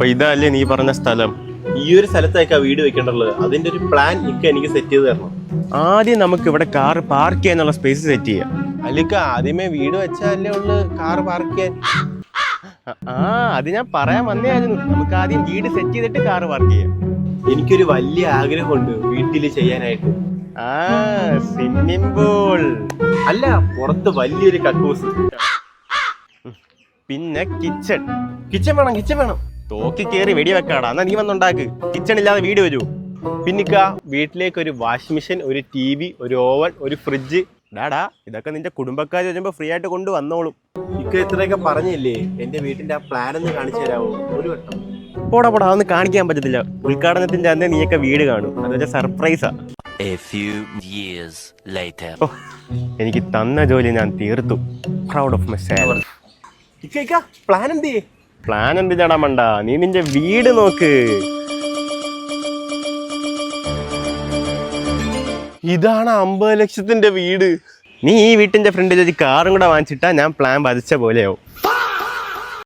അപ്പൊ ഇതല്ലേ നീ പറഞ്ഞ സ്ഥലം? ഈ ഒരു സ്ഥലത്തേക്കാ വീട് വെക്കേണ്ടുള്ളത്. അതിന്റെ ഒരു പ്ലാൻ എനിക്ക് സെറ്റ് ചെയ്ത് തരണം. ആദ്യം നമുക്ക് ഇവിടെ കാർ പാർക്ക് ചെയ്യാനുള്ള സ്പേസ് സെറ്റ് ചെയ്യാം. അല്ലിക്ക ആദ്യമേ വീട് വെച്ചാലേ ഉള്ളു കാർ പാർക്ക് ചെയ്യാൻ. അത് ഞാൻ പറയാൻ വന്നേയായിരുന്നു. നമുക്ക് ആദ്യം വീട് സെറ്റ് ചെയ്തിട്ട് കാർ പാർക്ക് ചെയ്യാം. എനിക്കൊരു വലിയ ആഗ്രഹമുണ്ട് വീട്ടിൽ ചെയ്യാനായിട്ട്. സ്വിമ്മിംഗ് പൂൾ അല്ല, പുറത്ത് വലിയൊരു കക്കൂസ്, പിന്നെ കിച്ചൺ. കിച്ചൺ വേണം. തോക്കി കയറി വെടി വെക്കാടാ. എന്നാ നീ വന്നുണ്ടാക്ക്. കിച്ചൺ ഇല്ലാതെ വീട് വരൂ. പിന്നിക്ക വീട്ടിലേക്ക് ഒരു വാഷിംഗ് മെഷീൻ, ഒരു TV, ഒരു ഓവൻ, ഒരു ഫ്രിഡ്ജ്. ഡാടാ, ഇതൊക്കെ നിന്റെ കുടുംബക്കാർ വരുമ്പോ ഫ്രീ ആയിട്ട് കൊണ്ടുവന്നോളും. ഇക്ക ഇത്രയൊക്കെ പറഞ്ഞില്ലേ, എന്റെ വീട്ടിന്റെ ആ പ്ലാൻ ഒന്ന് കാണിച്ചു തരാമോ ഒരു വട്ടം? പോടാ അതൊന്നും കാണിക്കാൻ പറ്റത്തില്ല. ഉദ്ഘാടനത്തിന്റെ അന്ന് നീയൊക്കെ വീട് കാണും. അതൊക്കെ സർപ്രൈസാ. എനിക്ക് തന്ന ജോലി ഞാൻ തീർത്തു. Proud of my self. ഇക്ക പ്ലാൻ എന്തേ? പ്ലാൻ എന്തിനാടാ മണ്ട, നീ നിന്റെ വീട് നോക്ക്. ഇതാണ് 50 ലക്ഷത്തിന്റെ വീട്. നീ ഈ വീട്ടിന്റെ ഫ്രണ്ടിൽ ഒരു കാറും കൂടെ വാങ്ങിച്ചിട്ടാ ഞാൻ പ്ലാൻ വധിച്ച പോലെയാവും.